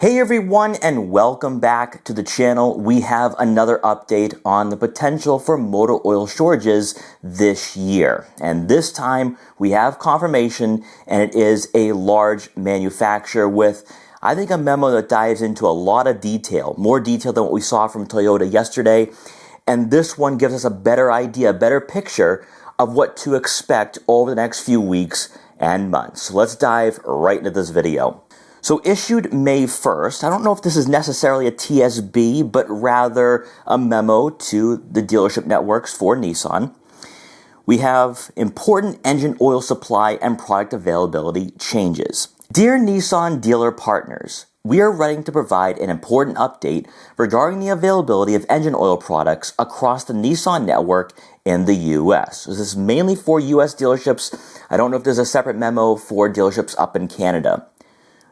Hey everyone, and welcome back to the channel. We have another update on the potential for motor oil shortages this year. And this time we have confirmation, and it is a large manufacturer with, I think, a memo that dives into a lot of detail, more detail than what we saw from Toyota yesterday. And this one gives us a better idea, a better picture of what to expect over the next few weeks and months. So let's dive right into this video. So issued May 1st, I don't know if this is necessarily a TSB, but rather a memo to the dealership networks for Nissan. We have important engine oil supply and product availability changes. Dear Nissan dealer partners, we are writing to provide an important update regarding the availability of engine oil products across the Nissan network in the US. So this is mainly for US dealerships. I don't know if there's a separate memo for dealerships up in Canada.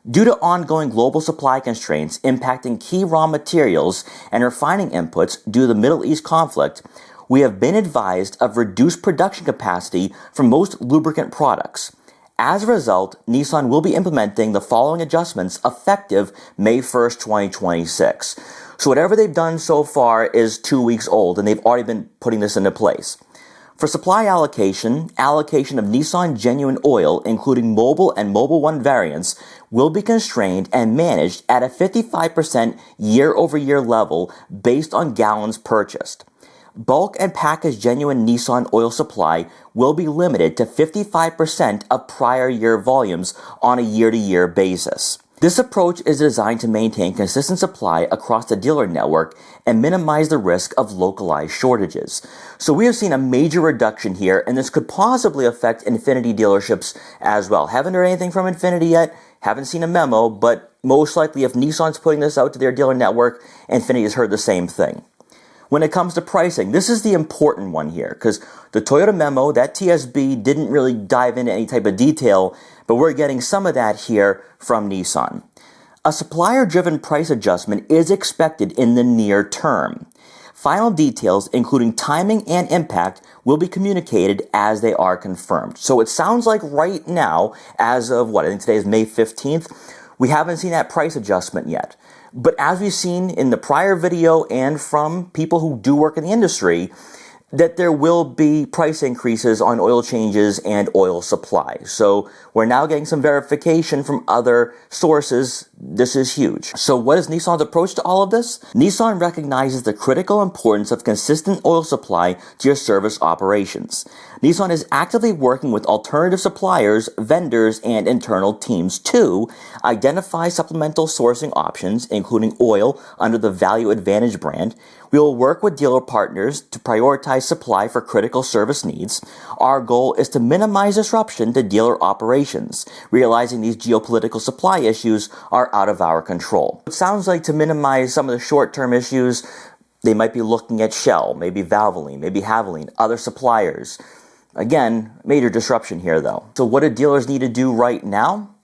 Due to ongoing global supply constraints impacting key raw materials and refining inputs due to the Middle East conflict, we have been advised of reduced production capacity for most lubricant products. As a result, Nissan will be implementing the following adjustments effective May 1st, 2026. So whatever they've done so far is 2 weeks old, and they've already been putting this into place. For supply allocation of Nissan genuine oil, including Mobile and Mobile 1 variants, will be constrained and managed at a 55% year-over-year level based on gallons purchased. Bulk and packaged genuine Nissan oil supply will be limited to 55% of prior year volumes on a year-to-year basis. This approach is designed to maintain consistent supply across the dealer network and minimize the risk of localized shortages. So we have seen a major reduction here, and this could possibly affect Infiniti dealerships as well. Haven't heard anything from Infiniti yet, haven't seen a memo, but most likely if Nissan's putting this out to their dealer network, Infiniti has heard the same thing. When it comes to pricing, this is the important one here, because the Toyota memo, that TSB, didn't really dive into any type of detail, but we're getting some of that here from Nissan. A supplier-driven price adjustment is expected in the near term. Final details, including timing and impact, will be communicated as they are confirmed. So it sounds like right now, as of I think today is May 15th, we haven't seen that price adjustment yet. But as we've seen in the prior video and from people who do work in the industry, that there will be price increases on oil changes and oil supply. So we're now getting some verification from other sources. This is huge. So what is Nissan's approach to all of this? Nissan recognizes the critical importance of consistent oil supply to your service operations. Nissan is actively working with alternative suppliers, vendors, and internal teams to identify supplemental sourcing options, including oil under the Value Advantage brand. We will work with dealer partners to prioritize supply for critical service needs. Our goal is to minimize disruption to dealer operations, realizing these geopolitical supply issues are out of our control. It sounds like to minimize some of the short-term issues, they might be looking at Shell, maybe Valvoline, maybe Haviline, other suppliers. Again, major disruption here though. So what do dealers need to do right now?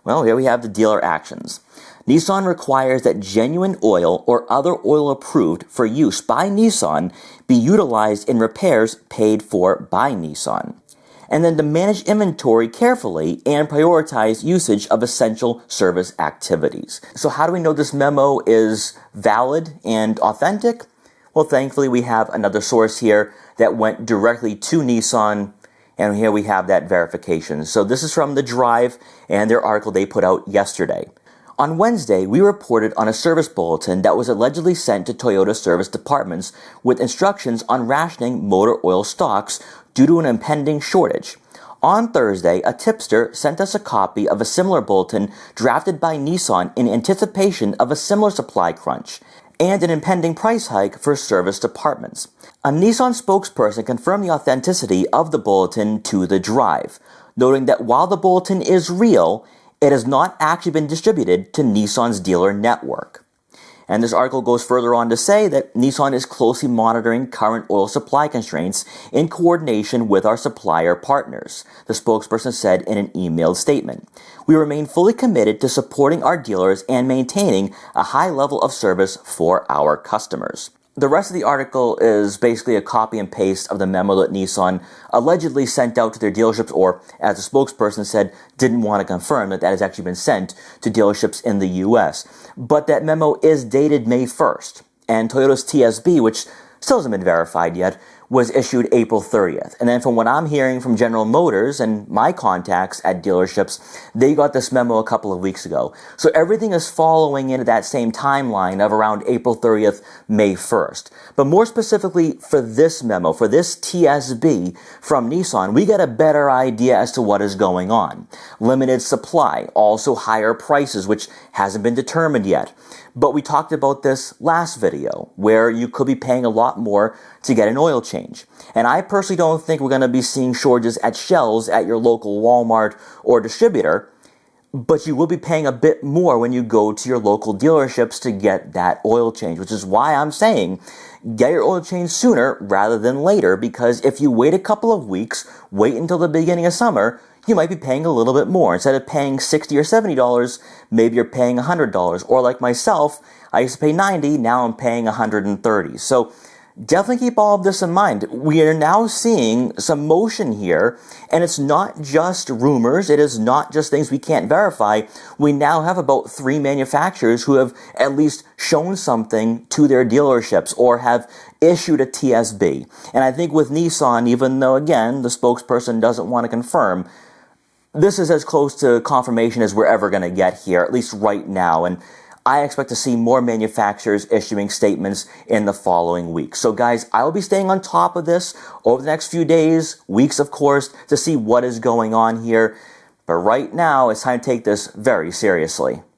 Well, here we have the dealer actions. Nissan requires that genuine oil or other oil approved for use by Nissan be utilized in repairs paid for by Nissan. And then to manage inventory carefully and prioritize usage of essential service activities. So how do we know this memo is valid and authentic? Well, thankfully we have another source here that went directly to Nissan, and here we have that verification. So this is from The Drive and their article they put out yesterday. On Wednesday, we reported on a service bulletin that was allegedly sent to Toyota service departments with instructions on rationing motor oil stocks due to an impending shortage. On Thursday, a tipster sent us a copy of a similar bulletin drafted by Nissan in anticipation of a similar supply crunch and an impending price hike for service departments. A Nissan spokesperson confirmed the authenticity of the bulletin to The Drive, noting that while the bulletin is real, it has not actually been distributed to Nissan's dealer network. And this article goes further on to say that Nissan is closely monitoring current oil supply constraints in coordination with our supplier partners, the spokesperson said in an emailed statement. We remain fully committed to supporting our dealers and maintaining a high level of service for our customers. the rest of the article is basically a copy and paste of the memo that Nissan allegedly sent out to their dealerships, or as a spokesperson said, didn't want to confirm that has actually been sent to dealerships in the US. But that memo is dated May 1st, and Toyota's TSB, which still hasn't been verified yet, was issued April 30th. And then from what I'm hearing from General Motors and my contacts at dealerships, they got this memo a couple of weeks ago. So everything is following into that same timeline of around April 30th, May 1st. But more specifically for this memo, for this TSB from Nissan, we get a better idea as to what is going on. Limited supply, also higher prices, which hasn't been determined yet. But we talked about this last video, where you could be paying a lot more to get an oil change. And I personally don't think we're going to be seeing shortages at shelves at your local Walmart or distributor, but you will be paying a bit more when you go to your local dealerships to get that oil change, which is why I'm saying get your oil change sooner rather than later, because if you wait a couple of weeks, wait until the beginning of summer, you might be paying a little bit more. Instead of paying $60 or $70, maybe you're paying $100. Or like myself, I used to pay $90, now I'm paying $130. So definitely keep all of this in mind. We are now seeing some motion here, and it's not just rumors, it is not just things we can't verify. We now have about 3 manufacturers who have at least shown something to their dealerships or have issued a TSB. And I think with Nissan, even though again the spokesperson doesn't want to confirm, this is as close to confirmation as we're ever going to get here, at least right now. And I expect to see more manufacturers issuing statements in the following weeks. So guys, I will be staying on top of this over the next few days, weeks of course, to see what is going on here. But right now, it's time to take this very seriously.